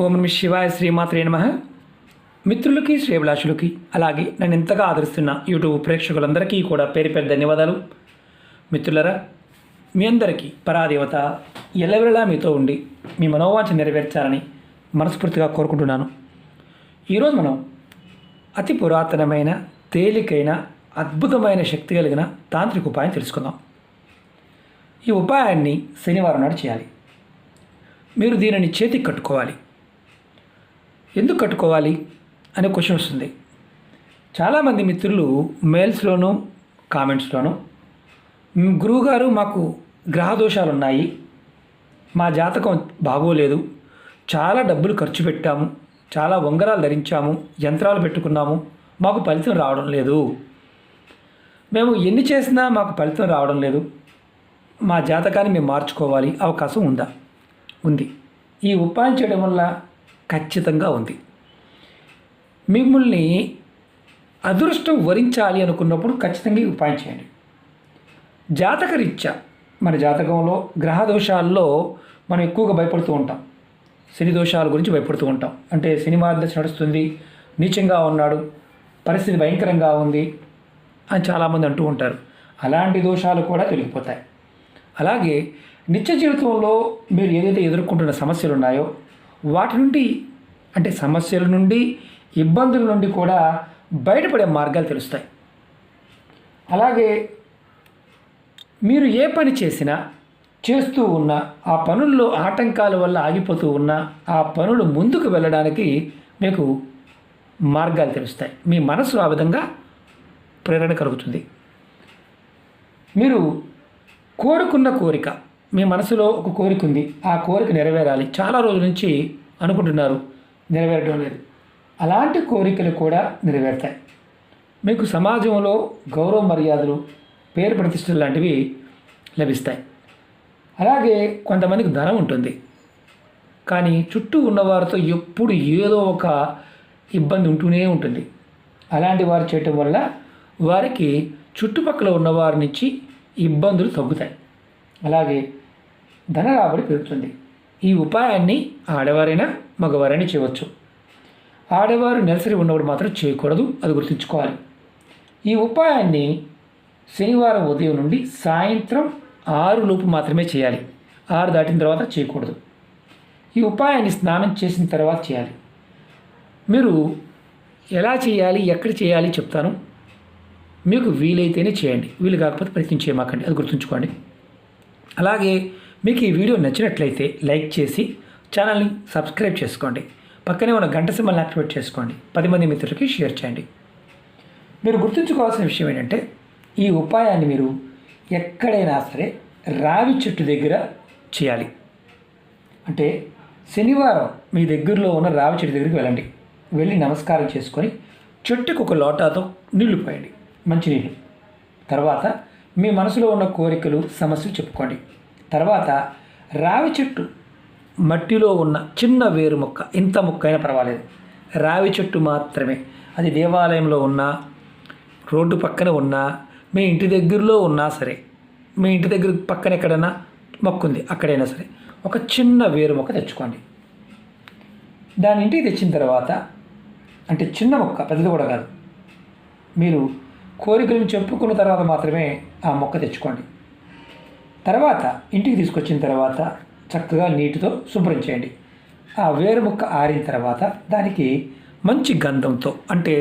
ఓం నమః శివాయ శ్రీమాత్రే నమః. మిత్రులకి శ్రేభిలాషులకి అలాగే నన్ను ఎంతగా ఆదరిస్తున్న యూట్యూబ్ ప్రేక్షకులందరికీ కూడా పేరు పేరు ధన్యవాదాలు. మిత్రులరా, మీ అందరికీ పరాదేవత ఎల్లవేళలా మీతో ఉండి మీ మనోవాంఛ నెరవేర్చాలని మనస్ఫూర్తిగా కోరుకుంటున్నాను. ఈరోజు మనం అతి పురాతనమైన, తేలికైన, అద్భుతమైన శక్తి కలిగిన తాంత్రిక ఉపాయం తెలుసుకుందాం. ఈ ఉపాయాన్ని శనివారం నాడు చేయాలి. మీరు దీనిని చేతికి కట్టుకోవాలి. ఎందుకు కట్టుకోవాలి అనే క్వశ్చన్ వస్తుంది. చాలామంది మిత్రులు మెయిల్స్లోనూ కామెంట్స్లోనూ, గురువుగారు మాకు గ్రహ దోషాలు ఉన్నాయి, మా జాతకం బాగోలేదు, చాలా డబ్బులు ఖర్చు పెట్టాము, చాలా ఉంగరాలు ధరించాము, యంత్రాలు పెట్టుకున్నాము, మాకు ఫలితం రావడం లేదు, మేము ఎన్ని చేసినా మాకు ఫలితం రావడం లేదు, మా జాతకాన్ని మేము మార్చుకోవాలి, అవకాశం ఉందా? ఉంది. ఈ ఉపాయం చేయడం వల్ల ఖచ్చితంగా ఉంది. మిమ్మల్ని అదృష్టం వరించాలి అనుకున్నప్పుడు ఖచ్చితంగా ఈ ఉపాయం చేయండి. జాతకరీత్యా మన జాతకంలో గ్రహ దోషాల్లో మనం ఎక్కువగా భయపడుతూ ఉంటాం. శని దోషాల గురించి భయపడుతూ ఉంటాం. అంటే శని మార్గదర్శ నడుస్తుంది, నీచంగా ఉన్నాడు, పరిస్థితి భయంకరంగా ఉంది అని చాలామంది అంటూ ఉంటారు. అలాంటి దోషాలు కూడా తొలగిపోతాయి. అలాగే నిత్య జీవితంలో మీరు ఏదైతే ఎదుర్కొంటున్న సమస్యలు ఉన్నాయో వాటి నుండి, అంటే సమస్యల నుండి, ఇబ్బందుల నుండి కూడా బయటపడే మార్గాలు తెలుస్తాయి. అలాగే మీరు ఏ పని చేసినా, చేస్తూ ఉన్నా, ఆ పనుల్లో ఆటంకాల వల్ల ఆగిపోతూ ఉన్నా, ఆ పనులు ముందుకు వెళ్ళడానికి మీకు మార్గాలు తెలుస్తాయి. మీ మనసు ఆ విధంగా ప్రేరణ కలుగుతుంది. మీరు కోరుకున్న కోరిక, మీ మనసులో ఒక కోరిక ఉంది, ఆ కోరిక నెరవేరాలి, చాలా రోజుల నుంచి అనుకుంటున్నారు, నెరవేరడం లేదు. అలాంటి కోరికలు కూడా నెరవేరుతాయి. మీకు సమాజంలో గౌరవ మర్యాదలు, పేరు ప్రతిష్టలు లాంటివి లభిస్తాయి. అలాగే కొంతమందికి ధనం ఉంటుంది, కానీ చుట్టూ ఉన్నవారితో ఎప్పుడు ఏదో ఒక ఇబ్బంది ఉంటూనే ఉంటుంది. అలాంటి వారు చేయటం వల్ల వారికి చుట్టుపక్కల ఉన్నవారి నుంచి ఇబ్బందులు తగ్గుతాయి. అలాగే ధన రాబడి పెరుగుతుంది. ఈ ఉపాయాన్ని ఆడవారైనా మగవారైనా చేయవచ్చు. ఆడవారు నెలసరి ఉన్నప్పుడు మాత్రం చేయకూడదు, అది గుర్తుంచుకోవాలి. ఈ ఉపాయాన్ని శనివారం ఉదయం నుండి సాయంత్రం 6 లోపు మాత్రమే చేయాలి. 6 దాటిన తర్వాత చేయకూడదు. ఈ ఉపాయాన్ని స్నానం చేసిన తర్వాత చేయాలి. మీరు ఎలా చేయాలి, ఎక్కడ చేయాలి చెప్తాను. మీకు వీలైతేనే చేయండి, వీలు కాకపోతే ప్రయత్నం చేయమాకండి, అది గుర్తుంచుకోండి. అలాగే మీకు ఈ వీడియో నచ్చినట్లయితే లైక్ చేసి ఛానల్ని సబ్స్క్రైబ్ చేసుకోండి. పక్కనే ఉన్న గంట సింబల్ని యాక్టివేట్ చేసుకోండి. 10 మంది మిత్రులకి షేర్ చేయండి. మీరు గుర్తుంచుకోవాల్సిన విషయం ఏంటంటే, ఈ ఉపాయాన్ని మీరు ఎక్కడైనా సరే రావి చెట్టు దగ్గర చేయాలి. అంటే శనివారం మీ దగ్గరలో ఉన్న రావి చెట్టు దగ్గరికి వెళ్ళండి. వెళ్ళి నమస్కారం చేసుకొని చెట్టుకు ఒక లోటాతో నీళ్లు పోయండి, మంచినీళ్ళు. తర్వాత మీ మనసులో ఉన్న కోరికలు, సమస్యలు చెప్పుకోండి. తర్వాత రావి చెట్టు మట్టిలో ఉన్న చిన్న వేరు మొక్క, ఇంత మొక్క అయినా పర్వాలేదు, రావి చెట్టు మాత్రమే, అది దేవాలయంలో ఉన్నా, రోడ్డు పక్కన ఉన్నా, మీ ఇంటి దగ్గరలో ఉన్నా సరే, మీ ఇంటి దగ్గర పక్కన ఎక్కడైనా మొక్క ఉంది అక్కడైనా సరే, ఒక చిన్న వేరు మొక్క తెచ్చుకోండి. దాని ఇంటికి తెచ్చిన తర్వాత, అంటే చిన్న మొక్క, పెద్దది కూడా కాదు, మీరు కోరికలను చెప్పుకున్న తర్వాత మాత్రమే ఆ మొక్క తెచ్చుకోండి. తర్వాత ఇంటికి తీసుకొచ్చిన తర్వాత చక్కగా నీటితో శుభ్రం చేయండి. ఆ వేరు మొక్క ఆరిన తర్వాత దానికి మంచి గంధంతో, అంటే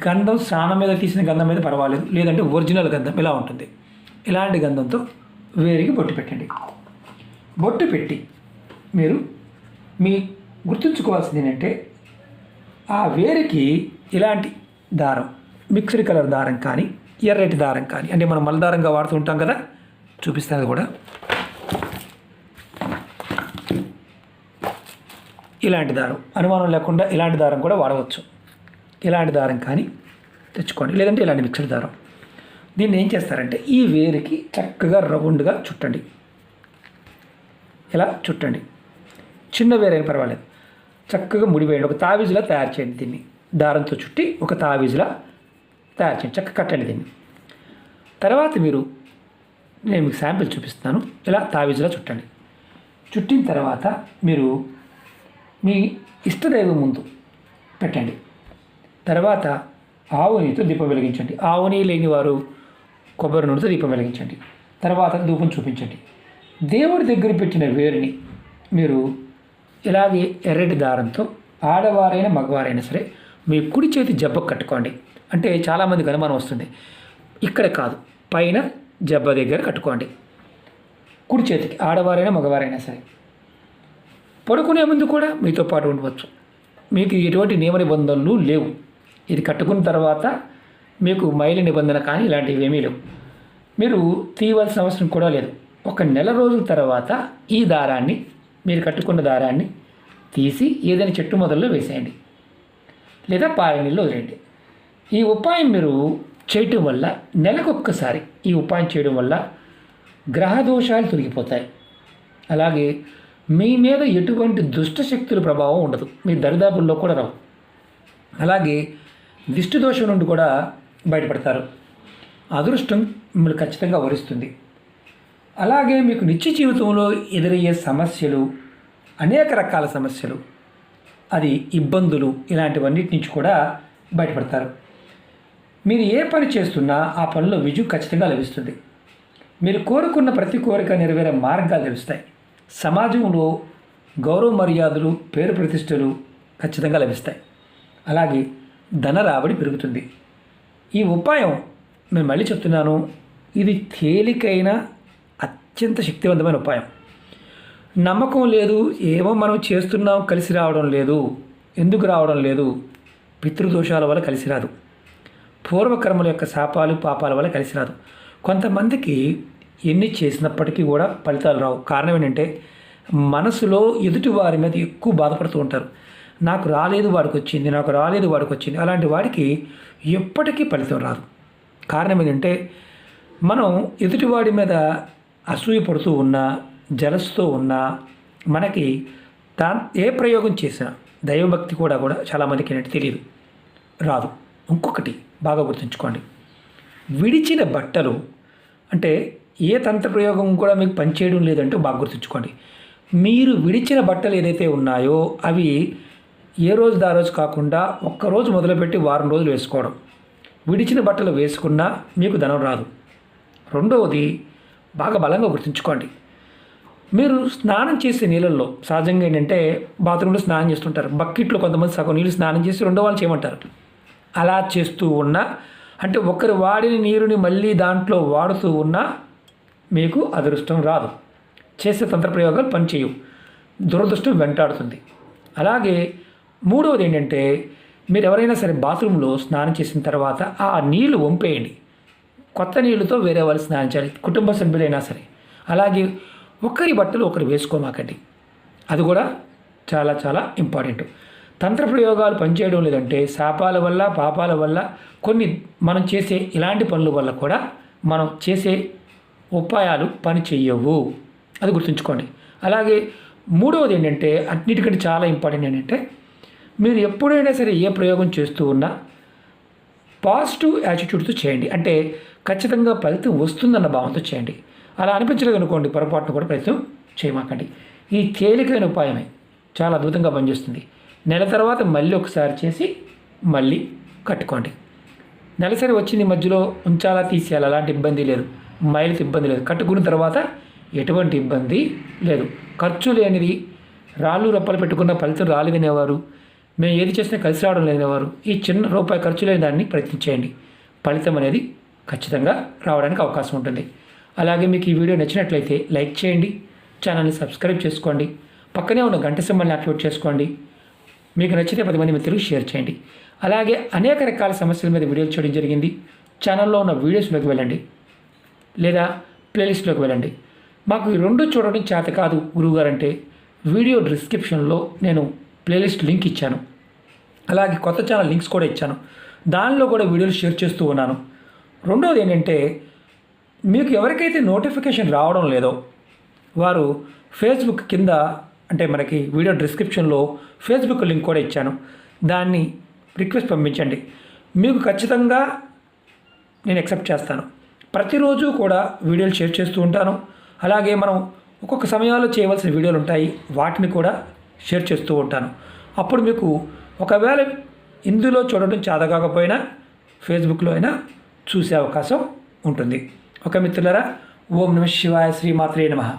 గంధం స్నానం మీద తీసిన గంధం మీద పర్వాలేదు, లేదంటే ఒరిజినల్ గంధం ఇలా ఉంటుంది, ఇలాంటి గంధంతో వేరికి బొట్టు పెట్టండి. బొట్టు పెట్టి మీరు గుర్తుంచుకోవాల్సింది ఏంటంటే, ఆ వేరికి ఇలాంటి దారం, మిక్స్డ్ కలర్ దారం కానీ, ఎర్రటి దారం కానీ, అంటే మనం మలదారంగా వాడుతూ ఉంటాం కదా, చూపిస్తాను కూడా. ఇలాంటి దారం, అనుమానం లేకుండా ఇలాంటి దారం కూడా వాడవచ్చు. ఇలాంటి దారం కానీ తెచ్చుకోండి, లేదంటే ఇలాంటి మిక్స్డ్ దారం. దీన్ని ఏం చేస్తారంటే, ఈ వేరికి చక్కగా రౌండ్గా చుట్టండి. ఇలా చుట్టండి, చిన్న వేరైనా పర్వాలేదు, చక్కగా ముడివేయండి. ఒక తావీజులా తయారు చేయండి. దీన్ని దారంతో చుట్టి ఒక తావీజులా తయారు చేయండి, చక్కగా కట్టండి దీన్ని. తర్వాత నేను మీకు శాంపిల్ చూపిస్తాను. ఇలా తావీజులా చుట్టండి. చుట్టిన తర్వాత మీరు మీ ఇష్టదైవం ముందు పెట్టండి. తర్వాత ఆవు నెయ్యితో దీపం వెలిగించండి. ఆవు నెయ్యి లేని వారు కొబ్బరి నూనెతో దీపం వెలిగించండి. తర్వాత ధూపం చూపించండి. దేవుడి దగ్గర పెట్టిన వేరుని మీరు ఇలాగే ఎర్రటి దారంతో ఆడవారైనా మగవారైనా సరే మీ కుడి చేతి జబ్బకు కట్టుకోండి. అంటే చాలామందికి అనుమానం వస్తుంది, ఇక్కడ కాదు, పైన జబ్బ దగ్గర కట్టుకోండి. కుడి చేతికి ఆడవారైనా మగవారైనా సరే. పడుకునే ముందు కూడా మీతో పాటు ఉండవచ్చు. మీకు ఎటువంటి నియమ నిబంధనలు లేవు. ఇది కట్టుకున్న తర్వాత మీకు మైలు నిబంధన కానీ ఇలాంటివి ఏమీ లేవు. మీరు తీయవలసిన అవసరం కూడా లేదు. ఒక నెల రోజుల తర్వాత ఈ దారాన్ని, మీరు కట్టుకున్న దారాన్ని తీసి ఏదైనా చెట్టు మొదల్లో వేసేయండి, లేదా పాల నీళ్ళు వదిలేయండి. ఈ ఉపాయం మీరు చేయటం వల్ల నెలకొక్కసారి ఈ ఉపాయం చేయడం వల్ల గ్రహ దోషాలు తొలగిపోతాయి. అలాగే మీ మీద ఎటువంటి దుష్ట శక్తుల ప్రభావం ఉండదు, మీ దరిదాపుల్లో కూడా రావు. అలాగే దిష్టి దోషం నుండి కూడా బయటపడతారు. అదృష్టం మిమ్మల్ని ఖచ్చితంగా వరిస్తుంది. అలాగే మీకు నిత్య జీవితంలో ఎదురయ్యే సమస్యలు, అనేక రకాల సమస్యలు, అది ఇబ్బందులు, ఇలాంటివన్నిటి నుంచి కూడా బయటపడతారు. మీరు ఏ పని చేస్తున్నా ఆ పనిలో విజయం ఖచ్చితంగా లభిస్తుంది. మీరు కోరుకున్న ప్రతి కోరిక నెరవేరే మార్గాలు లభిస్తాయి. సమాజంలో గౌరవ మర్యాదలు, పేరు ప్రతిష్టలు ఖచ్చితంగా లభిస్తాయి. అలాగే ధన రాబడి పెరుగుతుంది. ఈ ఉపాయం నేను మళ్ళీ చెప్తున్నాను, ఇది తేలికైన అత్యంత శక్తివంతమైన ఉపాయం. నమ్మకం లేదు, ఏమో మనం చేస్తున్నాం కలిసి రావడం లేదు, ఎందుకు రావడం లేదు, పితృదోషాల వల్ల కలిసి రాదు, పూర్వకర్మల యొక్క శాపాలు పాపాల వల్ల కలిసి రాదు. కొంతమందికి ఎన్ని చేసినప్పటికీ కూడా ఫలితాలు రావు. కారణం ఏంటంటే మనసులో ఎదుటి వారి మీద ఎక్కువ బాధపడుతూ ఉంటారు. నాకు రాలేదు వాడికి వచ్చింది, నాకు రాలేదు వాడికి వచ్చింది. అలాంటి వాడికి ఎప్పటికీ ఫలితం రాదు. కారణం ఏంటంటే మనం ఎదుటివాడి మీద అసూయ పడుతూ ఉన్నా, జలస్తో ఉన్నా, మనకి ఏ ప్రయోగం చేసినా దైవభక్తి కూడా చాలామందికి ఏంటంటే తెలియదు, రాదు. ఇంకొకటి బాగా గుర్తుంచుకోండి, విడిచిన బట్టలు అంటే ఏ తంత్ర ప్రయోగం కూడా మీకు పనిచేయడం లేదంటే బాగా గుర్తుంచుకోండి. మీరు విడిచిన బట్టలు ఏదైతే ఉన్నాయో అవి ఏ రోజు దా రోజు కాకుండా ఒక్కరోజు మొదలుపెట్టి వారం రోజులు వేసుకోవడం. విడిచిన బట్టలు వేసుకున్నా మీకు ధనం రాదు. రెండవది బాగా బలంగా గుర్తుంచుకోండి, మీరు స్నానం చేసే నీళ్ళల్లో సహజంగా ఏంటంటే బాత్రూంలో స్నానం చేస్తుంటారు, బకెట్లో కొంతమంది సగం నీళ్ళు స్నానం చేసి రెండో వాళ్ళు చేయమంటారు. అలా చేస్తూ ఉన్నా, అంటే ఒకరు వాడిన నీరుని మళ్ళీ దాంట్లో వాడుతూ ఉన్నా మీకు అదృష్టం రాదు. చేసే తంత్ర ప్రయోగాలు పనిచేయవు, దురదృష్టం వెంటాడుతుంది. అలాగే మూడవది ఏంటంటే మీరు ఎవరైనా సరే బాత్రూంలో స్నానం చేసిన తర్వాత ఆ నీళ్లు వంపేయండి. కొత్త నీళ్ళతో వేరే వాళ్ళు స్నానం చేయాలి, కుటుంబ సభ్యులైనా సరే. అలాగే ఒకరి బట్టలు ఒకరు వేసుకోమాకండి, అది కూడా చాలా చాలా ఇంపార్టెంట్. తంత్ర ప్రయోగాలు పనిచేయడం లేదంటే శాపాల వల్ల, పాపాల వల్ల, కొన్ని మనం చేసే ఇలాంటి పనుల వల్ల కూడా మనం చేసే ఉపాయాలు పని చెయ్యవు, అది గుర్తుంచుకోండి. అలాగే మూడవది ఏంటంటే అన్నిటికంటే చాలా ఇంపార్టెంట్ ఏంటంటే మీరు ఎప్పుడైనా సరే ఏ ప్రయోగం చేస్తూ ఉన్నా పాజిటివ్ యాటిట్యూడ్తో చేయండి. అంటే ఖచ్చితంగా ఫలితం వస్తుందన్న భావంతో చేయండి. అలా అనిపించలేదు అనుకోండి, పొరపాటును కూడా ప్రయత్నం చేయమాకండి. ఈ తేలికైన ఉపాయమే చాలా అద్భుతంగా పనిచేస్తుంది. నెల తర్వాత మళ్ళీ ఒకసారి చేసి మళ్ళీ కట్టుకోండి. నెలసరి వచ్చింది మధ్యలో ఉంచాలా తీసేయాలి అలాంటి ఇబ్బంది లేదు, మైలుకి ఇబ్బంది లేదు. కట్టుకున్న తర్వాత ఎటువంటి ఇబ్బంది లేదు. ఖర్చు లేనిది, రాళ్ళు రప్పలు పెట్టుకున్న ఫలితం రాలేదనేవారు, మేము ఏది చేసినా కలిసి రావడం లేదనేవారు ఈ చిన్న రూపాయి ఖర్చు లేని దాన్ని ప్రయత్నించేయండి, ఫలితం అనేది ఖచ్చితంగా రావడానికి అవకాశం ఉంటుంది. అలాగే మీకు ఈ వీడియో నచ్చినట్లయితే లైక్ చేయండి, ఛానల్ని సబ్స్క్రైబ్ చేసుకోండి, పక్కనే ఉన్న గంట సింబల్ని యాక్టివేట్ చేసుకోండి. మీకు నచ్చితే 10 మంది మిత్రులకు షేర్ చేయండి. అలాగే అనేక రకాల సమస్యల మీద వీడియోలు చేయడం జరిగింది. ఛానల్లో ఉన్న వీడియోస్లోకి వెళ్ళండి, లేదా ప్లేలిస్ట్లోకి వెళ్ళండి. మాకు ఈ రెండు చూడడం చేత కాదు గురువుగారు అంటే వీడియో డిస్క్రిప్షన్లో నేను ప్లేలిస్ట్ లింక్ ఇచ్చాను. అలాగే కొత్త ఛానల్ లింక్స్ కూడా ఇచ్చాను, దానిలో కూడా వీడియోలు షేర్ చేస్తూ ఉన్నాను. రెండవది ఏంటంటే మీకు ఎవరికైతే నోటిఫికేషన్ రావడం లేదో వారు ఫేస్బుక్ కింద, అంటే మనకి వీడియో డిస్క్రిప్షన్లో ఫేస్బుక్ లింక్ కూడా ఇచ్చాను, దాన్ని రిక్వెస్ట్ పంపించండి. మీకు ఖచ్చితంగా నేను యాక్సెప్ట్ చేస్తాను. ప్రతిరోజు కూడా వీడియోలు షేర్ చేస్తూ ఉంటాను. అలాగే మనం ఒక్కొక్క సమయాల్లో చేయవలసిన వీడియోలు ఉంటాయి, వాటిని కూడా షేర్ చేస్తూ ఉంటాను. అప్పుడు మీకు ఒకవేళ ఇందులో చూడడం చేత కాకపోయినా ఫేస్బుక్లో అయినా చూసే అవకాశం ఉంటుంది. ఓకే మిత్రులారా, ఓం నమః శివాయ, శ్రీమాత్రే నమః.